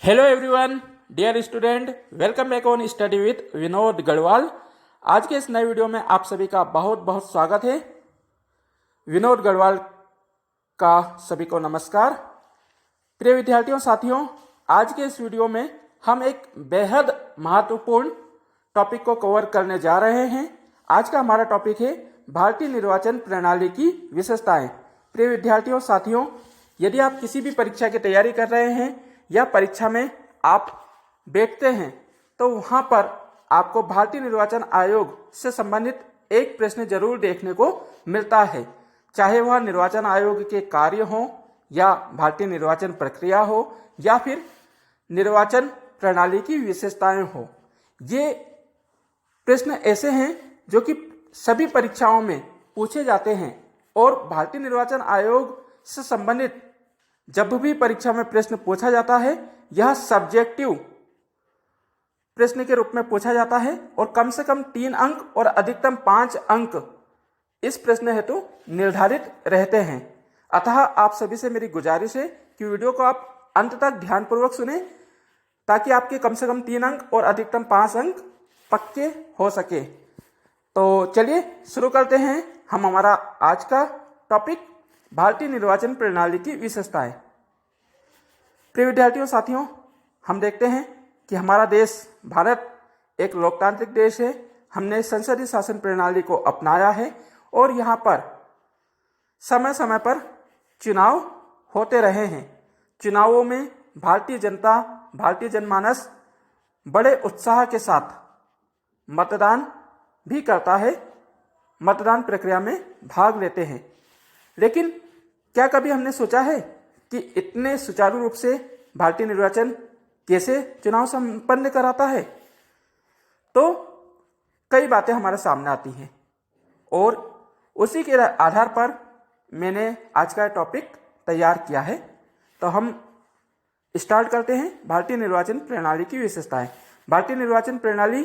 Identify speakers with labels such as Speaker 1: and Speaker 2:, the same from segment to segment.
Speaker 1: Hello everyone, dear student, welcome back on study with Vinod Garhwal. आज के इस नए वीडियो में आप सभी का बहुत बहुत स्वागत है। विनोद गढ़वाल का सभी को नमस्कार। प्रिय विद्यार्थियों साथियों, आज के इस वीडियो में हम एक बेहद महत्वपूर्ण टॉपिक को कवर करने जा रहे हैं। आज का हमारा टॉपिक है भारतीय निर्वाचन प्रणाली की विशेषताएं। प्रिय विद्यार्थियों साथियों, यदि आप किसी भी परीक्षा की तैयारी कर रहे हैं या परीक्षा में आप बैठते हैं तो वहां पर आपको भारतीय निर्वाचन आयोग से संबंधित एक प्रश्न जरूर देखने को मिलता है, चाहे वह निर्वाचन आयोग के कार्य हो या भारतीय निर्वाचन प्रक्रिया हो या फिर निर्वाचन प्रणाली की विशेषताएं हो। ये प्रश्न ऐसे हैं जो कि सभी परीक्षाओं में पूछे जाते हैं और भारतीय निर्वाचन आयोग से संबंधित जब भी परीक्षा में प्रश्न पूछा जाता है यह सब्जेक्टिव प्रश्न के रूप में पूछा जाता है और कम से कम 3 अंक और अधिकतम 5 अंक इस प्रश्न हेतु निर्धारित रहते हैं। अतः आप सभी से मेरी गुजारिश है कि वीडियो को आप अंत तक ध्यानपूर्वक सुने ताकि आपके कम से कम 3 अंक और अधिकतम 5 अंक पक्के हो सके। तो चलिए शुरू करते हैं हम हमारा आज का टॉपिक, भारतीय निर्वाचन प्रणाली की विशेषताएं। प्रिय विद्यार्थियों साथियों, हम देखते हैं कि हमारा देश भारत एक लोकतांत्रिक देश है। हमने संसदीय शासन प्रणाली को अपनाया है और यहाँ पर समय समय पर चुनाव होते रहे हैं। चुनावों में भारतीय जनता, भारतीय जनमानस बड़े उत्साह के साथ मतदान भी करता है, मतदान प्रक्रिया में भाग लेते हैं। लेकिन क्या कभी हमने सोचा है कि इतने सुचारू रूप से भारतीय निर्वाचन कैसे चुनाव संपन्न कराता है? तो कई बातें हमारे सामने आती हैं और उसी के आधार पर मैंने आज का टॉपिक तैयार किया है। तो हम स्टार्ट करते हैं भारतीय निर्वाचन प्रणाली की विशेषताएं। भारतीय निर्वाचन प्रणाली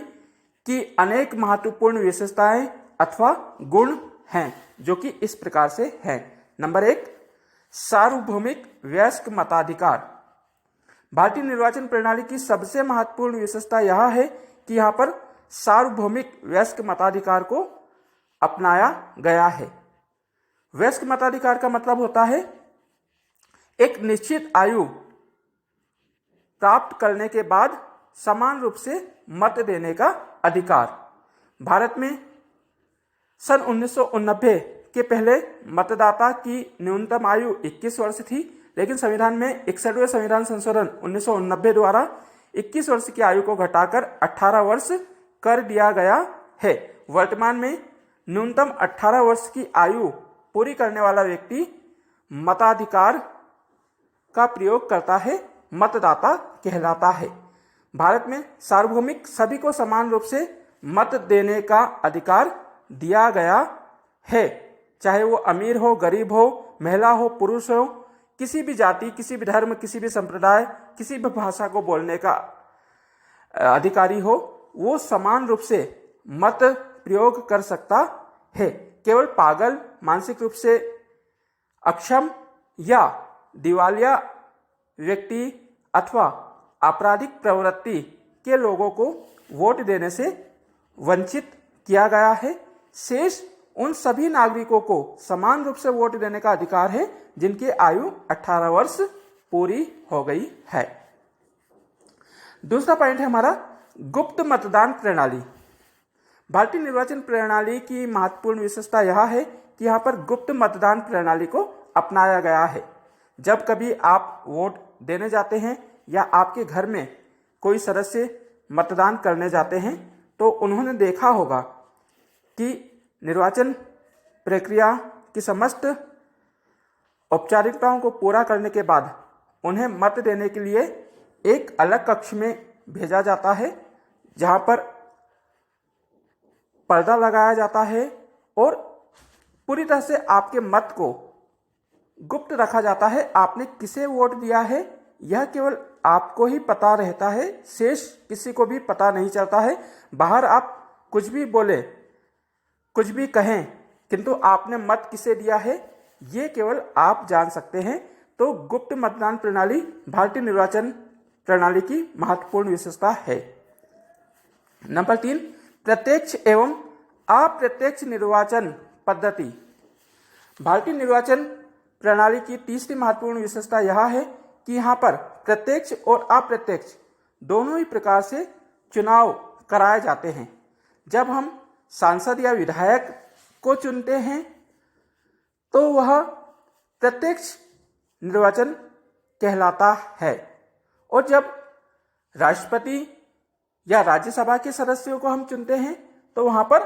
Speaker 1: की अनेक महत्वपूर्ण विशेषताएं अथवा गुण हैं जो कि इस प्रकार से हैं। नंबर 1, सार्वभौमिक वयस्क मताधिकार। भारतीय निर्वाचन प्रणाली की सबसे महत्वपूर्ण विशेषता यह है कि यहाँ पर सार्वभौमिक वयस्क मताधिकार को अपनाया गया है। वयस्क मताधिकार का मतलब होता है एक निश्चित आयु प्राप्त करने के बाद समान रूप से मत देने का अधिकार। भारत में सन 1989 के पहले मतदाता की न्यूनतम आयु 21 वर्ष थी, लेकिन संविधान में 61वें संविधान संशोधन 1989 द्वारा 21 वर्ष की आयु को घटाकर 18 वर्ष कर दिया गया है। वर्तमान में न्यूनतम 18 वर्ष की आयु पूरी करने वाला व्यक्ति मताधिकार का प्रयोग करता है, मतदाता कहलाता है। भारत में सार्वभौमिक सभी को समान रूप से मत देने का अधिकार दिया गया है, चाहे वो अमीर हो, गरीब हो, महिला हो, पुरुष हो, किसी भी जाति, किसी भी धर्म, किसी भी संप्रदाय, किसी भी भाषा को बोलने का अधिकारी हो, वो समान रूप से मत प्रयोग कर सकता है। केवल पागल, मानसिक रूप से अक्षम या दिवालिया व्यक्ति अथवा आपराधिक प्रवृत्ति के लोगों को वोट देने से वंचित किया गया है। शेष उन सभी नागरिकों को समान रूप से वोट देने का अधिकार है जिनकी आयु 18 वर्ष पूरी हो गई है। दूसरा पॉइंट है हमारा गुप्त मतदान प्रणाली। भारतीय निर्वाचन प्रणाली की महत्वपूर्ण विशेषता यह है कि यहाँ पर गुप्त मतदान प्रणाली को अपनाया गया है। जब कभी आप वोट देने जाते हैं या आपके घर में कोई सदस्य मतदान करने जाते हैं तो उन्होंने देखा होगा कि निर्वाचन प्रक्रिया की समस्त औपचारिकताओं को पूरा करने के बाद उन्हें मत देने के लिए एक अलग कक्ष में भेजा जाता है जहां पर पर्दा लगाया जाता है और पूरी तरह से आपके मत को गुप्त रखा जाता है। आपने किसे वोट दिया है यह केवल आपको ही पता रहता है, शेष किसी को भी पता नहीं चलता है। बाहर आप कुछ भी बोले, कुछ भी कहें, किंतु आपने मत किसे दिया है ये केवल आप जान सकते हैं। तो गुप्त मतदान प्रणाली भारतीय निर्वाचन प्रणाली की महत्वपूर्ण विशेषता है। नंबर 3, प्रत्यक्ष एवं अप्रत्यक्ष निर्वाचन पद्धति। भारतीय निर्वाचन प्रणाली की तीसरी महत्वपूर्ण विशेषता यह है कि यहाँ पर प्रत्यक्ष और अप्रत्यक्ष दोनों ही प्रकार से चुनाव कराए जाते हैं। जब हम सांसद या विधायक को चुनते हैं तो वह प्रत्यक्ष निर्वाचन कहलाता है, और जब राष्ट्रपति या राज्यसभा के सदस्यों को हम चुनते हैं तो वहां पर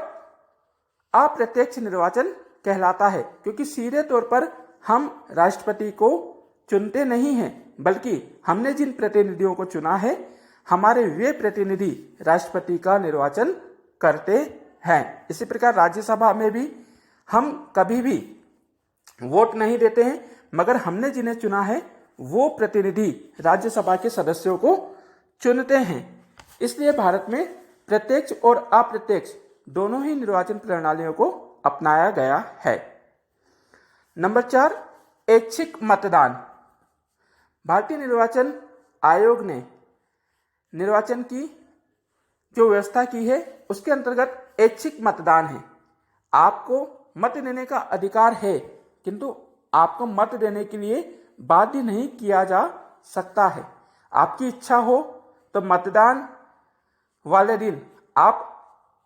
Speaker 1: अप्रत्यक्ष निर्वाचन कहलाता है, क्योंकि सीधे तौर पर हम राष्ट्रपति को चुनते नहीं हैं, बल्कि हमने जिन प्रतिनिधियों को चुना है हमारे वे प्रतिनिधि राष्ट्रपति का निर्वाचन करते हैं। इसी प्रकार राज्यसभा में भी हम कभी भी वोट नहीं देते हैं, मगर हमने जिन्हें चुना है वो प्रतिनिधि राज्यसभा के सदस्यों को चुनते हैं। इसलिए भारत में प्रत्यक्ष और अप्रत्यक्ष दोनों ही निर्वाचन प्रणालियों को अपनाया गया है। नंबर 4, ऐच्छिक मतदान। भारतीय निर्वाचन आयोग ने निर्वाचन की जो व्यवस्था की है उसके अंतर्गत ऐच्छिक मतदान है। आपको मत देने का अधिकार है, किंतु आपको मत देने के लिए बाध्य नहीं किया जा सकता है। आपकी इच्छा हो तो मतदान वाले दिन आप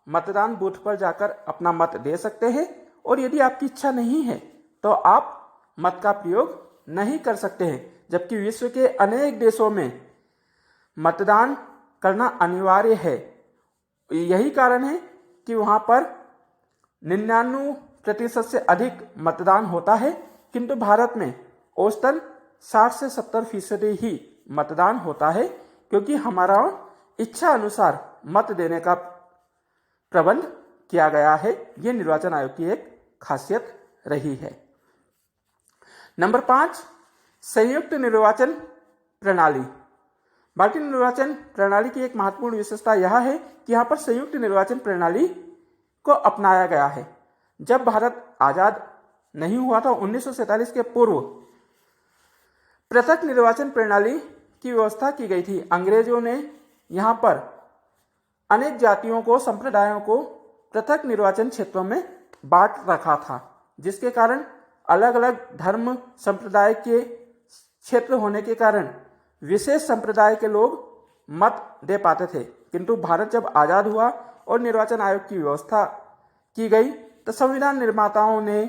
Speaker 1: मतदान बूथ पर जाकर अपना मत दे सकते हैं, और यदि आपकी इच्छा नहीं है तो आप मत का प्रयोग नहीं कर सकते हैं। जबकि विश्व के अनेक देशों में मतदान करना अनिवार्य है। यही कारण है कि वहां पर 99% से अधिक मतदान होता है, किंतु भारत में औसतन 60 से 70% ही मतदान होता है, क्योंकि हमारा इच्छा अनुसार मत देने का प्रबंध किया गया है। यह निर्वाचन आयोग की एक खासियत रही है। नंबर 5, संयुक्त निर्वाचन प्रणाली। भारतीय निर्वाचन प्रणाली की एक महत्वपूर्ण विशेषता यह है कि यहाँ पर संयुक्त निर्वाचन प्रणाली को अपनाया गया है। जब भारत आजाद नहीं हुआ था 1947 के पूर्व पृथक निर्वाचन प्रणाली की व्यवस्था की गई थी। अंग्रेजों ने यहाँ पर अनेक जातियों को, संप्रदायों को पृथक निर्वाचन क्षेत्रों में बांट रखा था, जिसके कारण अलग अलग धर्म संप्रदाय के क्षेत्र होने के कारण विशेष संप्रदाय के लोग मत दे पाते थे। किंतु भारत जब आजाद हुआ और निर्वाचन आयोग की व्यवस्था की गई तो संविधान निर्माताओं ने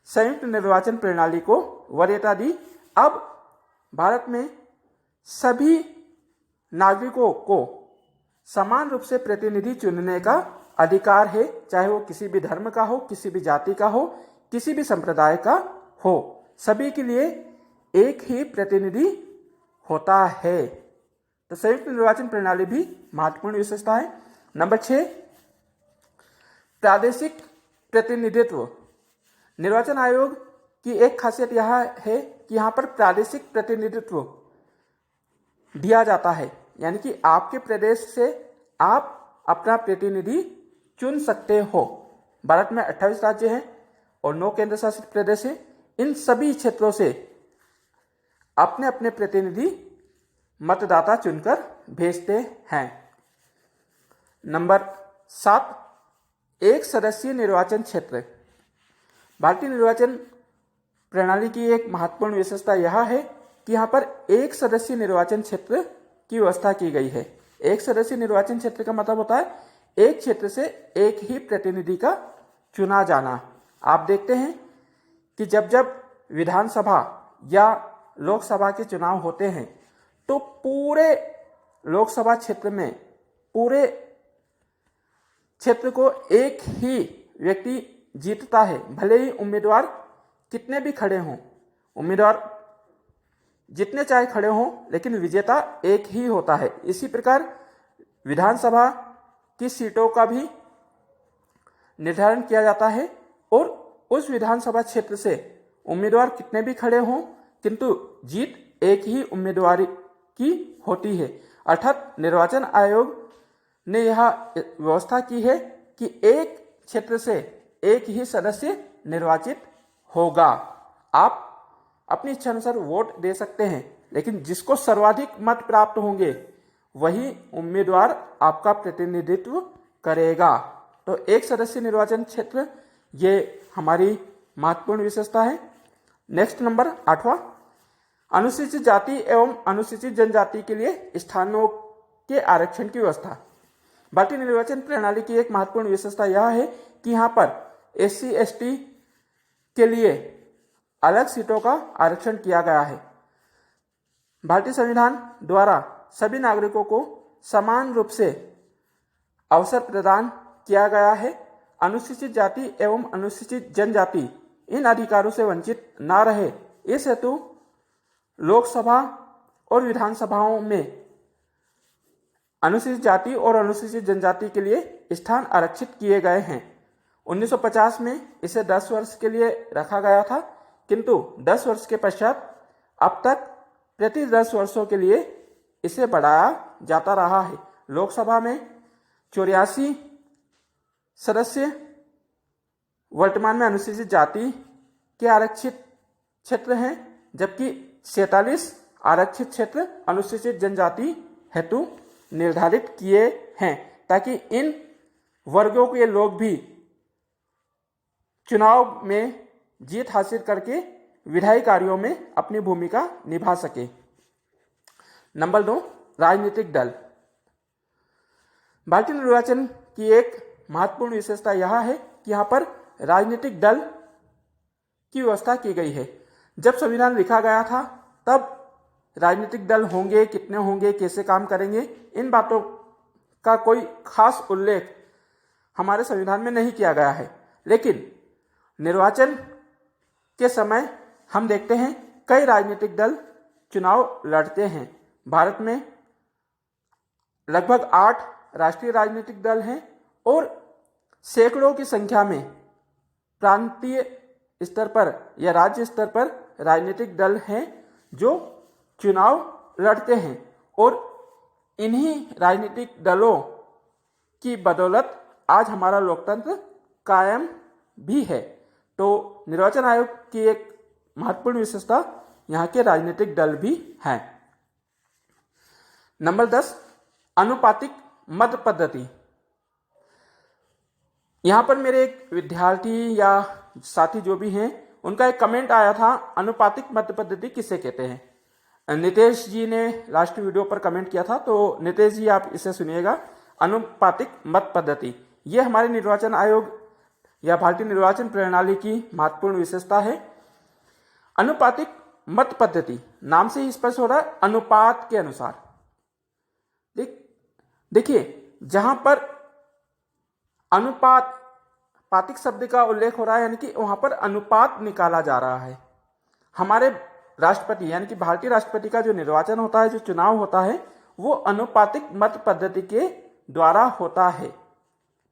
Speaker 1: संयुक्त निर्वाचन प्रणाली को वरीयता दी। अब भारत में सभी नागरिकों को समान रूप से प्रतिनिधि चुनने का अधिकार है, चाहे वो किसी भी धर्म का हो, किसी भी जाति का हो, किसी भी संप्रदाय का हो। सभी के लिए एक ही प्रतिनिधि होता है। तो संयुक्त निर्वाचन प्रणाली भी महत्वपूर्ण विशेषता है। नंबर 6, प्रादेशिक प्रतिनिधित्व। निर्वाचन आयोग की एक खासियत यह है कि यहाँ पर प्रादेशिक प्रतिनिधित्व दिया जाता है, यानी कि आपके प्रदेश से आप अपना प्रतिनिधि चुन सकते हो। भारत में 28 राज्य हैं और 9 केंद्र शासित प्रदेश हैं। इन सभी क्षेत्रों से अपने अपने प्रतिनिधि मतदाता चुनकर भेजते हैं। नंबर 7, एक सदस्यीय निर्वाचन क्षेत्र। भारतीय निर्वाचन प्रणाली की एक महत्वपूर्ण विशेषता यह है कि यहाँ पर एक सदस्यीय निर्वाचन क्षेत्र की व्यवस्था की गई है। एक सदस्यीय निर्वाचन क्षेत्र का मतलब होता है एक क्षेत्र से एक ही प्रतिनिधि का चुना जाना। आप देखते हैं कि जब जब विधानसभा या लोकसभा के चुनाव होते हैं तो पूरे लोकसभा क्षेत्र में पूरे क्षेत्र को एक ही व्यक्ति जीतता है, भले ही उम्मीदवार कितने भी खड़े हों, उम्मीदवार जितने चाहे खड़े हों, लेकिन विजेता एक ही होता है। इसी प्रकार विधानसभा की सीटों का भी निर्धारण किया जाता है और उस विधानसभा क्षेत्र से उम्मीदवार कितने भी खड़े हों, किंतु जीत एक ही उम्मीदवार की होती है। अर्थात निर्वाचन आयोग ने यह व्यवस्था की है कि एक क्षेत्र से एक ही सदस्य निर्वाचित होगा। आप अपनी इच्छा अनुसार वोट दे सकते हैं, लेकिन जिसको सर्वाधिक मत प्राप्त होंगे वही उम्मीदवार आपका प्रतिनिधित्व करेगा। तो एक सदस्य निर्वाचन क्षेत्र ये हमारी महत्वपूर्ण विशेषता है। नेक्स्ट नंबर 8वां, अनुसूचित जाति एवं अनुसूचित जनजाति के लिए स्थानों के आरक्षण की व्यवस्था। भारतीय निर्वाचन प्रणाली की एक महत्वपूर्ण विशेषता यह है कि यहाँ पर SC/ST के लिए अलग सीटों का आरक्षण किया गया है। भारतीय संविधान द्वारा सभी नागरिकों को समान रूप से अवसर प्रदान किया गया है। अनुसूचित जाति एवं अनुसूचित जनजाति इन अधिकारों से वंचित न रहे, इस हेतु लोकसभा और विधानसभाओं में अनुसूचित जाति और अनुसूचित जनजाति के लिए स्थान आरक्षित किए गए हैं। 1950 में इसे 10 वर्ष के लिए रखा गया था, किंतु 10 वर्ष के पश्चात अब तक प्रति 10 वर्षों के लिए इसे बढ़ाया जाता रहा है। लोकसभा में 84 सदस्य वर्तमान में अनुसूचित जाति के आरक्षित क्षेत्र हैं, जबकि 47 आरक्षित क्षेत्र अनुसूचित जनजाति हेतु निर्धारित किए हैं, ताकि इन वर्गों के लोग भी चुनाव में जीत हासिल करके विधायी कार्यों में अपनी भूमिका निभा सके। नंबर 2, राजनीतिक दल। भारतीय निर्वाचन की एक महत्वपूर्ण विशेषता यह है कि यहाँ पर राजनीतिक दल की व्यवस्था की गई है। जब संविधान लिखा गया था तब राजनीतिक दल होंगे, कितने होंगे, कैसे काम करेंगे, इन बातों का कोई खास उल्लेख हमारे संविधान में नहीं किया गया है। लेकिन निर्वाचन के समय हम देखते हैं कई राजनीतिक दल चुनाव लड़ते हैं। भारत में लगभग 8 राष्ट्रीय राजनीतिक दल हैं और सैकड़ों की संख्या में प्रांतीय स्तर पर या राज्य स्तर पर राजनीतिक दल हैं जो चुनाव लड़ते हैं, और इन्हीं राजनीतिक दलों की बदौलत आज हमारा लोकतंत्र कायम भी है। तो निर्वाचन आयोग की एक महत्वपूर्ण विशेषता यहाँ के राजनीतिक दल भी हैं। नंबर 10, अनुपातिक मत पद्धति। यहाँ पर मेरे एक विद्यार्थी या साथी जो भी हैं उनका एक कमेंट आया था, अनुपातिक मत पद्धति किसे कहते हैं। नितेश जी ने लास्ट वीडियो पर कमेंट किया था, तो नितेश जी आप इसे सुनिएगा। अनुपातिक मत पद्धति ये हमारे निर्वाचन आयोग या भारतीय निर्वाचन प्रणाली की महत्वपूर्ण विशेषता है। अनुपातिक मत पद्धति नाम से ही स्पष्ट हो रहा है, अनुपात के अनुसार। देखिए जहां पर अनुपात पातिक शब्द का उल्लेख हो रहा है, यानी कि वहां पर अनुपात निकाला जा रहा है। हमारे राष्ट्रपति यानी कि भारतीय राष्ट्रपति का जो निर्वाचन होता है, जो चुनाव होता है, वो अनुपातिक मत पद्धति के द्वारा होता है।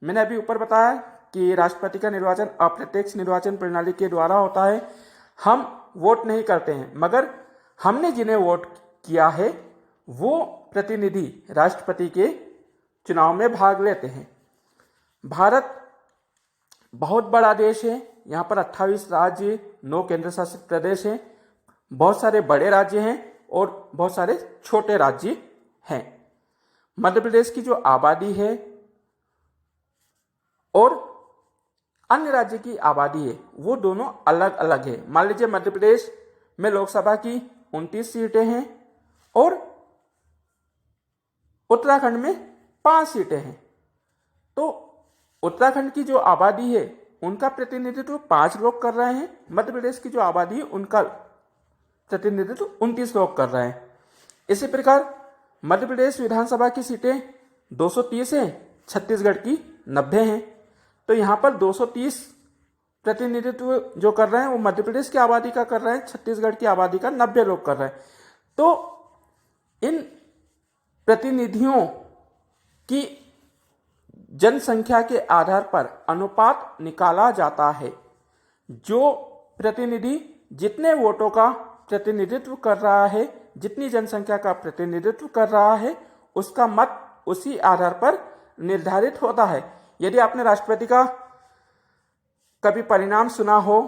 Speaker 1: मैंने अभी ऊपर बताया कि राष्ट्रपति का निर्वाचन अप्रत्यक्ष निर्वाचन प्रणाली के द्वारा होता है। हम वोट नहीं करते हैं, मगर हमने जिन्हें वोट किया है वो प्रतिनिधि राष्ट्रपति के चुनाव में भाग लेते हैं। भारत बहुत बड़ा देश है, यहाँ पर 28 राज्य, 9 केंद्र शासित प्रदेश हैं, बहुत सारे बड़े राज्य हैं और बहुत सारे छोटे राज्य हैं। मध्य प्रदेश की जो आबादी है और अन्य राज्य की आबादी है वो दोनों अलग अलग है। मान लीजिए मध्य प्रदेश में लोकसभा की 29 सीटें हैं और उत्तराखंड में 5 सीटें हैं, तो उत्तराखंड की जो आबादी है उनका प्रतिनिधित्व 5 लोग कर रहे हैं, मध्य प्रदेश की जो आबादी है उनका प्रतिनिधित्व 29 लोग कर रहे हैं। इसी प्रकार मध्य प्रदेश विधानसभा की सीटें 230 हैं, छत्तीसगढ़ की 90 हैं, तो यहाँ पर 230 प्रतिनिधित्व जो कर रहे हैं वो मध्य प्रदेश की आबादी का कर रहे हैं, छत्तीसगढ़ की आबादी का 90 लोग कर रहे हैं। तो इन प्रतिनिधियों की जनसंख्या के आधार पर अनुपात निकाला जाता है। जो प्रतिनिधि जितने वोटों का प्रतिनिधित्व कर रहा है, जितनी जनसंख्या का प्रतिनिधित्व कर रहा है, उसका मत उसी आधार पर निर्धारित होता है। यदि आपने राष्ट्रपति का कभी परिणाम सुना हो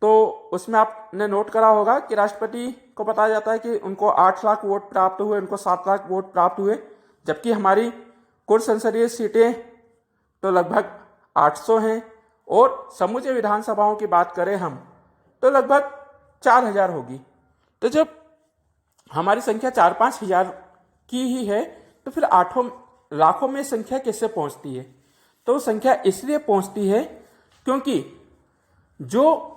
Speaker 1: तो उसमें आपने नोट करा होगा कि राष्ट्रपति को बताया जाता है कि उनको 8 लाख वोट प्राप्त हुए, उनको 7 लाख वोट प्राप्त हुए, जबकि हमारी कुल संसदीय सीटें तो लगभग 800 हैं और समूचे विधानसभाओं की बात करें हम तो लगभग 4000 होगी। तो जब हमारी संख्या 4-5 हजार की ही है तो फिर 8 लाखों में संख्या कैसे पहुंचती है? तो संख्या इसलिए पहुंचती है क्योंकि जो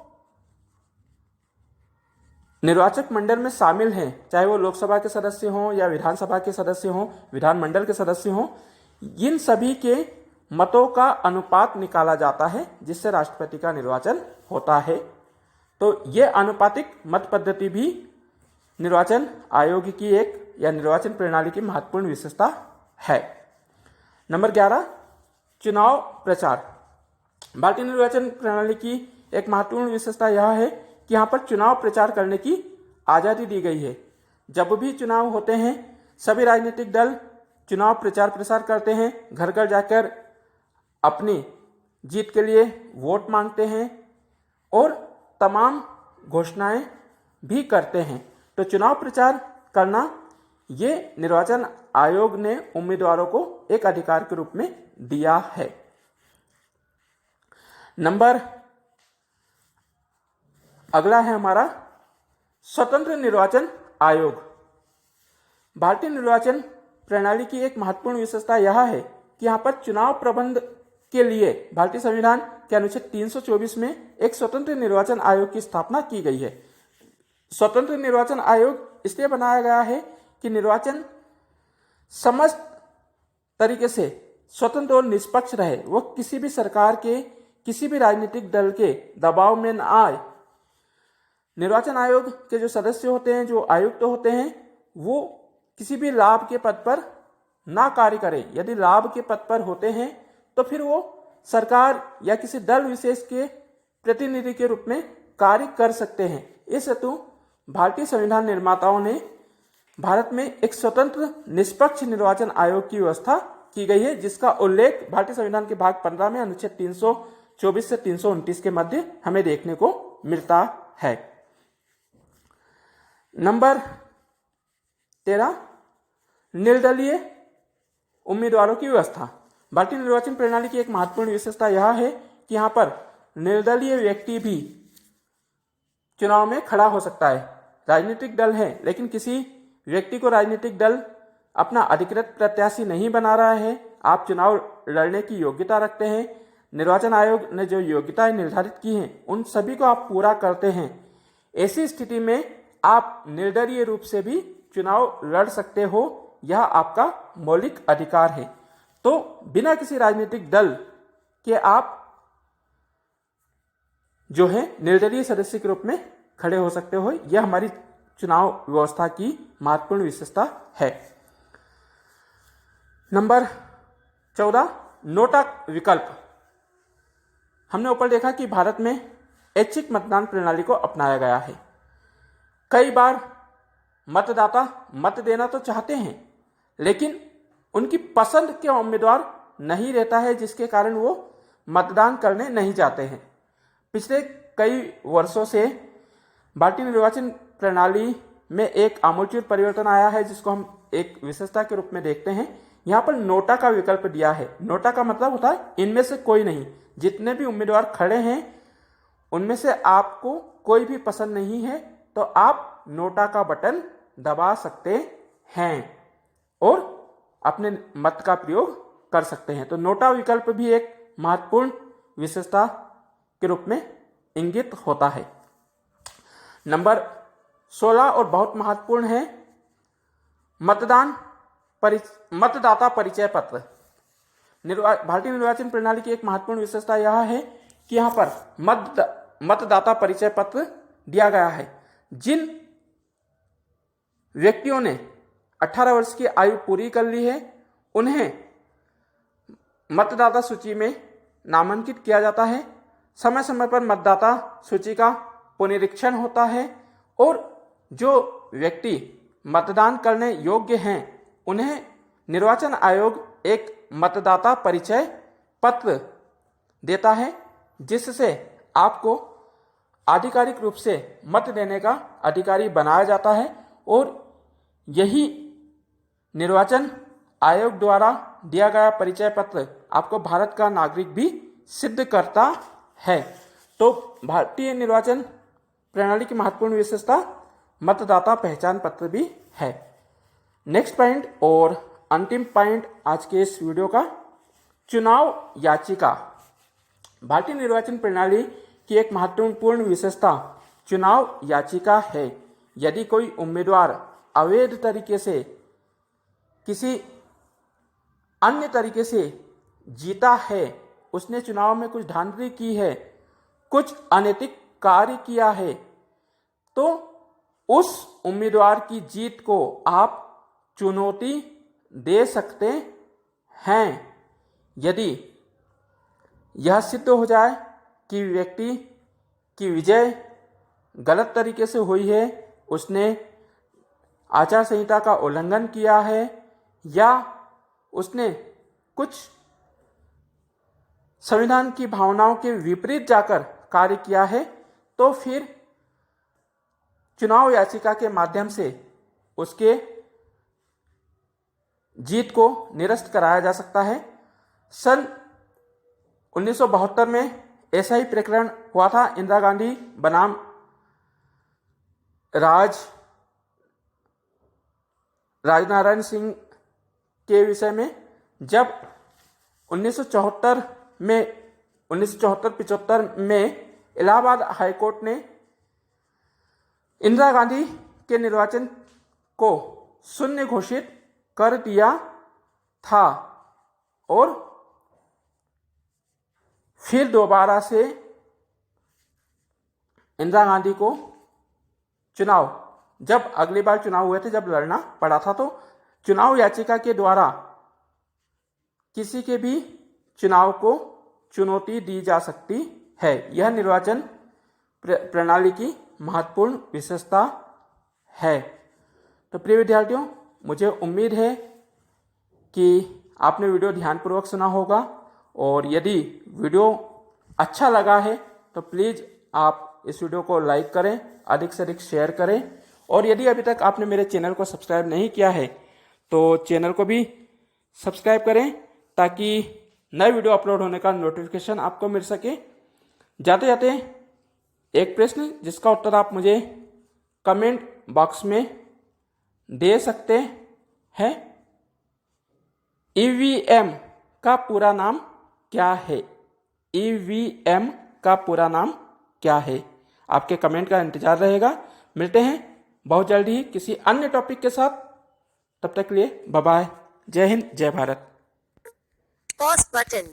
Speaker 1: निर्वाचक मंडल में शामिल हैं, चाहे वो लोकसभा के सदस्य हों या विधानसभा के सदस्य हों, विधानमंडल के सदस्य हों, इन सभी के मतों का अनुपात निकाला जाता है जिससे राष्ट्रपति का निर्वाचन होता है। तो ये आनुपातिक मत पद्धति भी निर्वाचन आयोग की एक या निर्वाचन प्रणाली की महत्वपूर्ण विशेषता है। नंबर 11, चुनाव प्रचार। भारतीय निर्वाचन प्रणाली की एक महत्वपूर्ण विशेषता यह है कि यहाँ पर चुनाव प्रचार करने की आज़ादी दी गई है। जब भी चुनाव होते हैं सभी राजनीतिक दल चुनाव प्रचार प्रसार करते हैं, घर घर जाकर अपनी जीत के लिए वोट मांगते हैं और तमाम घोषणाएं भी करते हैं। तो चुनाव प्रचार करना ये निर्वाचन आयोग ने उम्मीदवारों को एक अधिकार के रूप में दिया है। नंबर अगला है हमारा स्वतंत्र निर्वाचन आयोग। भारतीय निर्वाचन प्रणाली की एक महत्वपूर्ण विशेषता यह है कि यहाँ पर चुनाव प्रबंध के लिए भारतीय संविधान के अनुच्छेद 324 में एक स्वतंत्र निर्वाचन आयोग की स्थापना की गई है। स्वतंत्र निर्वाचन आयोग इसलिए बनाया गया है कि निर्वाचन समस्त तरीके से स्वतंत्र और निष्पक्ष रहे, वो किसी भी सरकार के, किसी भी राजनीतिक दल के दबाव में न आए। निर्वाचन आयोग के जो सदस्य होते हैं, जो आयुक्त होते हैं, वो किसी भी लाभ के पद पर ना कार्य करें। यदि लाभ के पद पर होते हैं तो फिर वो सरकार या किसी दल विशेष के प्रतिनिधि के रूप में कार्य कर सकते हैं। इस हेतु भारतीय संविधान निर्माताओं ने भारत में एक स्वतंत्र निष्पक्ष निर्वाचन आयोग की व्यवस्था की गई है, जिसका उल्लेख भारतीय संविधान के भाग 15 में अनुच्छेद 324 से 329 के मध्य हमें देखने को मिलता है। नंबर 13, निर्दलीय उम्मीदवारों की व्यवस्था। भारतीय निर्वाचन प्रणाली की एक महत्वपूर्ण विशेषता यह है कि यहाँ पर निर्दलीय व्यक्ति भी चुनाव में खड़ा हो सकता है। राजनीतिक दल है लेकिन किसी व्यक्ति को राजनीतिक दल अपना अधिकृत प्रत्याशी नहीं बना रहा है, आप चुनाव लड़ने की योग्यता रखते हैं, निर्वाचन आयोग ने जो योग्यताएं निर्धारित की हैं उन सभी को आप पूरा करते हैं, ऐसी स्थिति में आप निर्दलीय रूप से भी चुनाव लड़ सकते हो। यह आपका मौलिक अधिकार है। तो बिना किसी राजनीतिक दल के आप जो है निर्दलीय सदस्य के रूप में खड़े हो सकते हो। यह हमारी चुनाव व्यवस्था की महत्वपूर्ण विशेषता है। नंबर 14, नोटा विकल्प। हमने ऊपर देखा कि भारत में ऐच्छिक मतदान प्रणाली को अपनाया गया है। कई बार मतदाता मत देना तो चाहते हैं लेकिन उनकी पसंद के उम्मीदवार नहीं रहता है, जिसके कारण वो मतदान करने नहीं जाते हैं। पिछले कई वर्षों से भारतीय निर्वाचन प्रणाली में एक आमूलचूल परिवर्तन आया है, जिसको हम एक विशेषता के रूप में देखते हैं। यहाँ पर नोटा का विकल्प दिया है। नोटा का मतलब होता है इनमें से कोई नहीं। जितने भी उम्मीदवार खड़े हैं उनमें से आपको कोई भी पसंद नहीं है तो आप नोटा का बटन दबा सकते हैं और अपने मत का प्रयोग कर सकते हैं। तो नोटा विकल्प भी एक महत्वपूर्ण विशेषता के रूप में इंगित होता है। नंबर 16 और बहुत महत्वपूर्ण है, मतदाता परिचय पत्र। भारतीय निर्वाचन प्रणाली की एक महत्वपूर्ण विशेषता यह है कि यहाँ पर मतदाता परिचय पत्र दिया गया है। जिन व्यक्तियों ने 18 वर्ष की आयु पूरी कर ली है उन्हें मतदाता सूची में नामांकित किया जाता है। समय समय पर मतदाता सूची का पुनरीक्षण होता है और जो व्यक्ति मतदान करने योग्य हैं उन्हें निर्वाचन आयोग एक मतदाता परिचय पत्र देता है, जिससे आपको आधिकारिक रूप से मत देने का अधिकारी बनाया जाता है और यही निर्वाचन आयोग द्वारा दिया गया परिचय पत्र आपको भारत का नागरिक भी सिद्ध करता है। तो भारतीय निर्वाचन प्रणाली की महत्वपूर्ण विशेषता मतदाता पहचान पत्र भी है। नेक्स्ट पॉइंट और अंतिम पॉइंट आज के इस वीडियो का, चुनाव याचिका। भारतीय निर्वाचन प्रणाली की एक महत्वपूर्ण विशेषता चुनाव याचिका है। यदि कोई उम्मीदवार अवैध तरीके से किसी अन्य तरीके से जीता है, उसने चुनाव में कुछ धांधली की है, कुछ अनैतिक कार्य किया है, तो उस उम्मीदवार की जीत को आप चुनौती दे सकते हैं। यदि यह सिद्ध हो जाए कि व्यक्ति की विजय गलत तरीके से हुई है, उसने आचार संहिता का उल्लंघन किया है या उसने कुछ संविधान की भावनाओं के विपरीत जाकर कार्य किया है, तो फिर चुनाव याचिका के माध्यम से उसके जीत को निरस्त कराया जा सकता है। सन 1972 में ऐसा ही प्रकरण हुआ था इंदिरा गांधी बनाम राजनारायण सिंह के विषय में, जब 1974-75 में इलाहाबाद हाईकोर्ट ने इंदिरा गांधी के निर्वाचन को शून्य घोषित कर दिया था और फिर दोबारा से इंदिरा गांधी को जब अगली बार चुनाव हुए थे, जब लड़ना पड़ा था, तो चुनाव याचिका के द्वारा किसी के भी चुनाव को चुनौती दी जा सकती है। यह निर्वाचन प्रणाली की महत्वपूर्ण विशेषता है। तो प्रिय विद्यार्थियों, मुझे उम्मीद है कि आपने वीडियो ध्यानपूर्वक सुना होगा और यदि वीडियो अच्छा लगा है तो प्लीज़ आप इस वीडियो को लाइक करें, अधिक से अधिक शेयर करें और यदि अभी तक आपने मेरे चैनल को सब्सक्राइब नहीं किया है तो चैनल को भी सब्सक्राइब करें ताकि नए वीडियो अपलोड होने का नोटिफिकेशन आपको मिल सके। जाते जाते एक प्रश्न जिसका उत्तर आप मुझे कमेंट बॉक्स में दे सकते हैं। ईवीएम का पूरा नाम क्या है? ईवीएम का पूरा नाम क्या है? आपके कमेंट का इंतजार रहेगा। मिलते हैं बहुत जल्द ही किसी अन्य टॉपिक के साथ। तब तक के लिए बाय बाय। जय हिंद, जय भारत।
Speaker 2: Pause button.